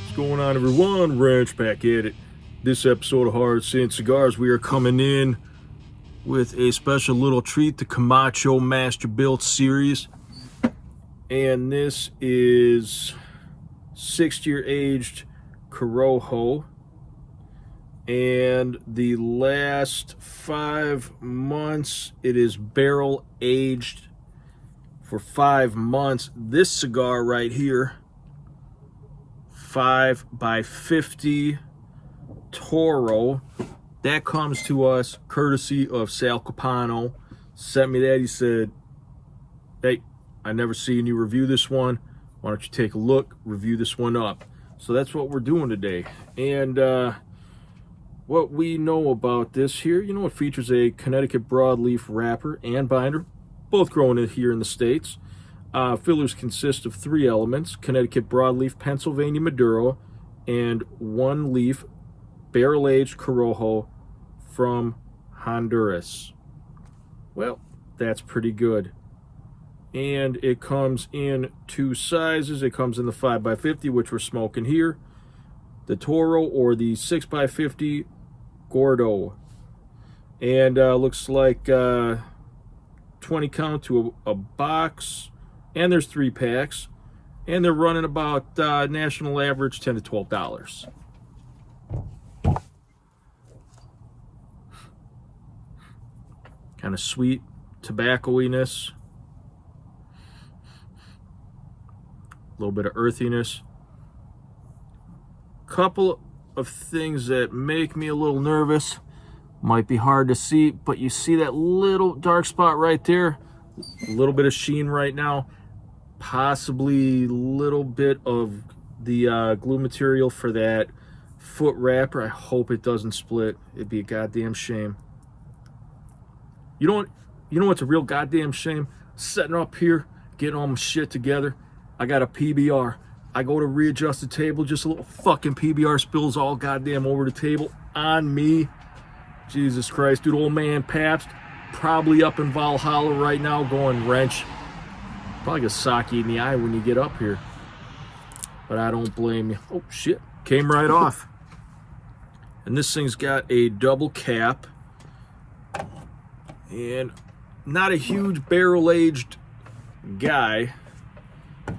What's going on, everyone? Ranch back at it. This episode of Hard Saying Cigars, we are coming in with a special little treat, the Camacho Master Built Series. And this is 6-year aged Corojo. And the last 5 months, it is barrel aged for 5 months. This cigar right here, 5x50 Toro, that comes to us courtesy of Sal Capano. Sent me that. He said, hey, I never seen you review this one. Why don't you take a look, review this one up? So that's what we're doing today. And what we know about this here, you know, it features a Connecticut broadleaf wrapper and binder, both grown here in the States. Fillers consist of 3 elements: Connecticut broadleaf, Pennsylvania Maduro, and 1 leaf barrel-aged Corojo from Honduras. Well, that's pretty good. And it comes in 2 sizes. It comes in the 5x50, which we're smoking here, the Toro, or the 6x50 Gordo. And looks like 20 count to a box. And there's 3 packs, and they're running about national average $10 to $12. Kind of sweet tobacco-iness, a little bit of earthiness. Couple of things that make me a little nervous. Might be hard to see, but you see that little dark spot right there? A little bit of sheen right now. Possibly a little bit of the glue material for that foot wrapper. I hope it doesn't split. It'd be a goddamn shame. You know what's a real goddamn shame? Setting up here, getting all my shit together. I got a PBR. I go to readjust the table, just a little fucking PBR spills all goddamn over the table on me. Jesus Christ, dude, old man Pabst probably up in Valhalla right now going, wrench. Probably gonna sock you in the eye when you get up here. But I don't blame you. Oh, shit. Came right off. And this thing's got a double cap. And not a huge barrel-aged guy.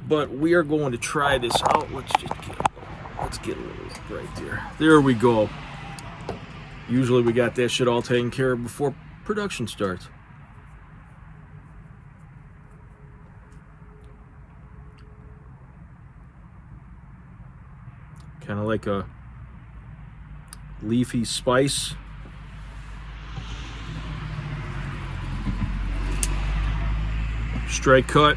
But we are going to try this out. Let's get a little right there. There we go. Usually we got that shit all taken care of before production starts. Kind of like a leafy spice. Straight cut.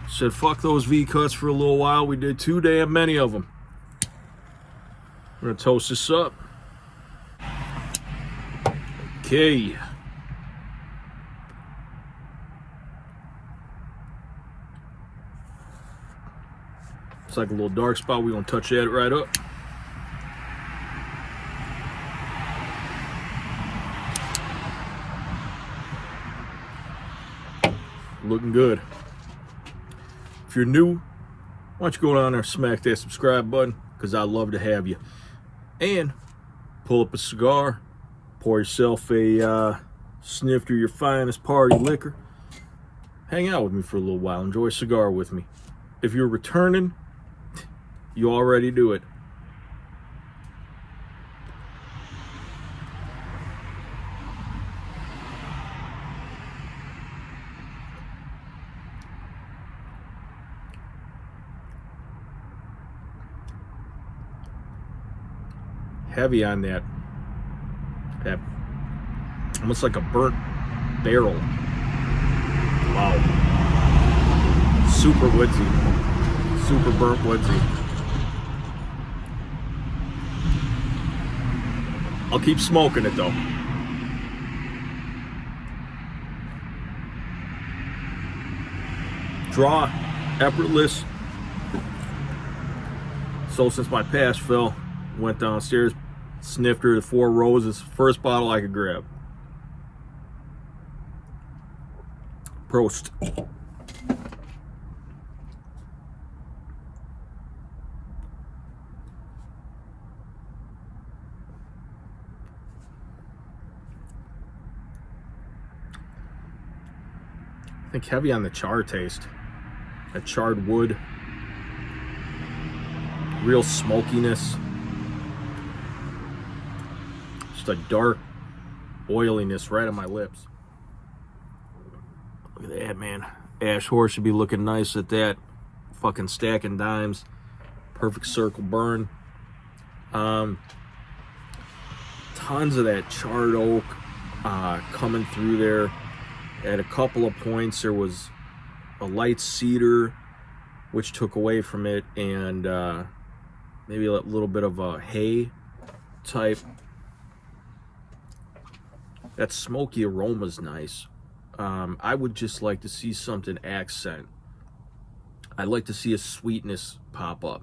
Said fuck those V-cuts for a little while. We did too damn many of them. We're gonna toast this up. Okay. It's like a little dark spot. We're gonna touch that right up. Looking good. If you're new, why don't you go down there and smack that subscribe button, because I'd love to have you. And pull up a cigar, pour yourself a snifter, your finest party liquor. Hang out with me for a little while. Enjoy a cigar with me. If you're returning, you already do it. Heavy on that almost like a burnt barrel. Wow. Super woodsy. Super burnt woodsy. I'll keep smoking it though. Draw, effortless, So since my pass fell, went downstairs, sniffed her, the Four Roses, first bottle I could grab. Prost. I think heavy on the char taste. That charred wood. Real smokiness. Just a dark oiliness right on my lips. Look at that, man. Ash Horse should be looking nice at that. Fucking stacking dimes. Perfect circle burn. Tons of that charred oak coming through there. At a couple of points there was a light cedar which took away from it, and maybe a little bit of a hay type. That smoky aroma's nice. I would just like to see something accent. I'd like to see a sweetness pop up,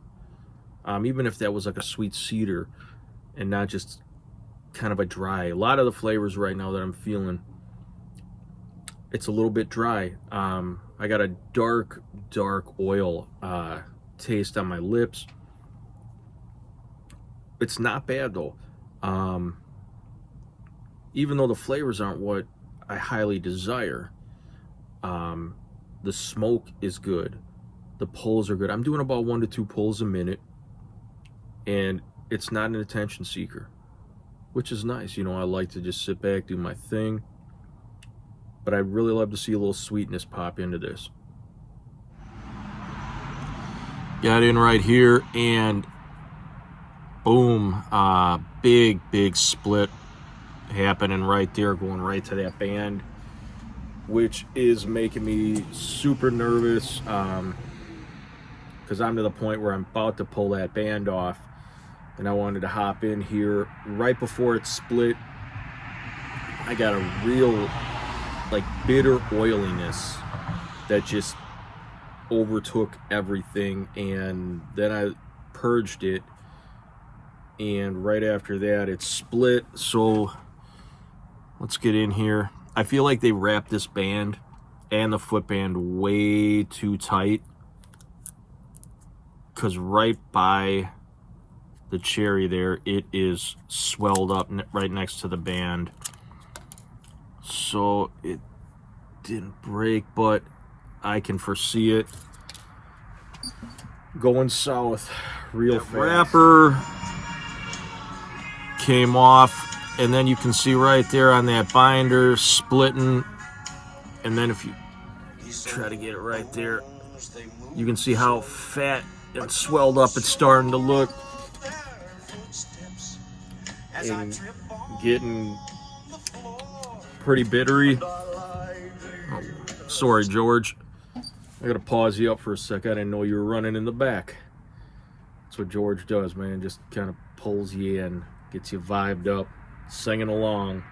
even if that was like a sweet cedar and not just kind of a dry. A lot of the flavors right now that I'm feeling, it's a little bit dry. I got a dark oil taste on my lips. It's not bad though. Even though the flavors aren't what I highly desire, the smoke is good. The pulls are good. I'm doing about 1 to 2 pulls a minute, and it's not an attention seeker, which is nice. You know, I like to just sit back, do my thing. But I'd really love to see a little sweetness pop into this. Got in right here, and boom, big split happening right there, going right to that band, which is making me super nervous, because I'm to the point where I'm about to pull that band off, and I wanted to hop in here right before it split. I got a real like bitter oiliness that just overtook everything, and then I purged it, and right after that it split. So let's get in here. I feel like they wrapped this band and the foot band way too tight, because right by the cherry there, it is swelled up right next to the band. So it didn't break, but I can foresee it going south real fast. Wrapper came off, and then you can see right there on that binder splitting, and then if you try to get it right there, you can see how fat and swelled up it's starting to look, and getting pretty bittery. Oh, sorry, George. I gotta pause you up for a sec. I didn't know you were running in the back. That's what George does, man. Just kind of pulls you in, gets you vibed up, singing along.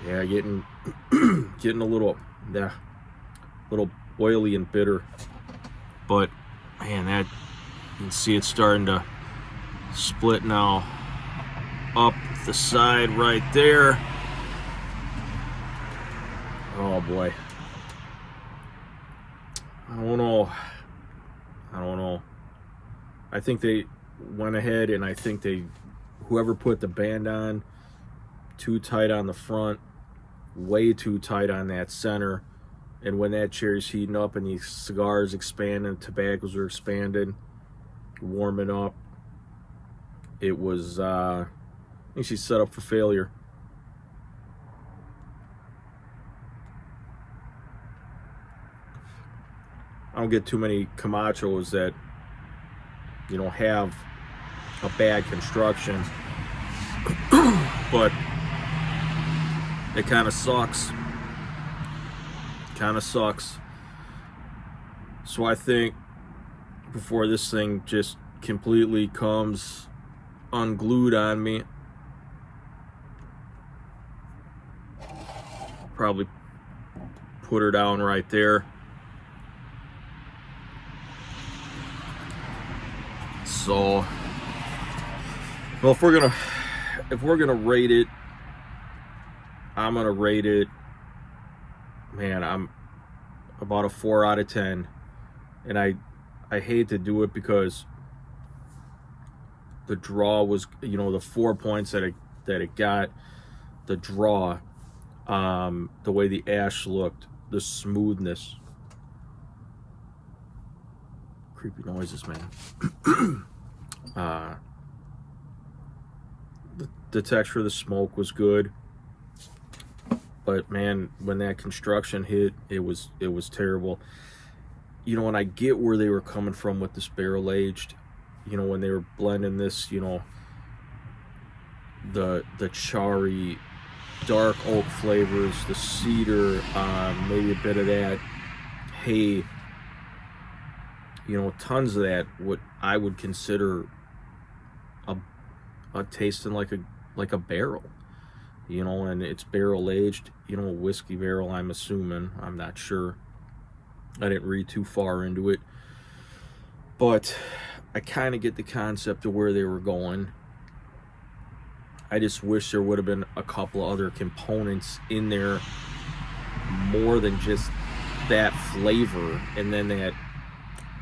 Yeah, getting a little oily and bitter. But man, that, you can see it's starting to split now up the side right there. Oh boy. I don't know. I think they went ahead, and I think whoever put the band on too tight on the front, way too tight on that center. And when that cherry's heating up and the cigars expanding, tobaccos are expanding, warming up, it was, I think she's set up for failure. I don't get too many Camachos that, you know, have a bad construction, but it kind of sucks. So I think before this thing just completely comes unglued on me, probably put her down right there. So, well, if we're gonna rate it, I'm gonna rate it, man, I'm about a 4 out of 10. And I hate to do it because the draw was, you know, the 4 points that it got, the draw, the way the ash looked, the smoothness. Creepy noises, man. The texture of the smoke was good, but man, when that construction hit, it was terrible. You know, and I get where they were coming from with this barrel aged. You know, when they were blending this, you know, the charry, dark oak flavors, the cedar, maybe a bit of that hay. You know, tons of that. What I would consider a tasting like a barrel. You know, and it's barrel aged. You know, a whiskey barrel. I'm assuming. I'm not sure. I didn't read too far into it, but I kind of get the concept of where they were going. I just wish there would have been a couple other components in there more than just that flavor, and then that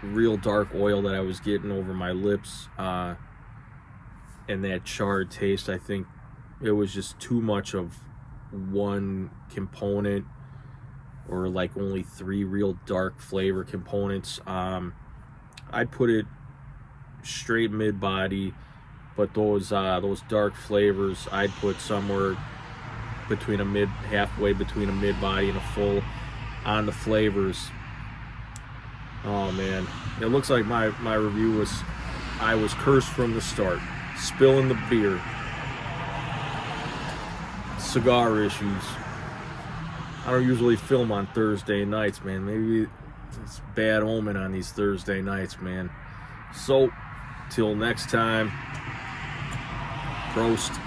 real dark oil that I was getting over my lips, and that charred taste. I think it was just too much of one component, or like only 3 real dark flavor components. I'd put it straight mid-body, but those dark flavors I'd put somewhere between halfway between a mid-body and a full on the flavors. Oh man, it looks like my review was, I was cursed from the start. Spilling the beer, cigar issues. I don't usually film on Thursday nights, man. Maybe it's bad omen on these Thursday nights, man. So, till next time, prost.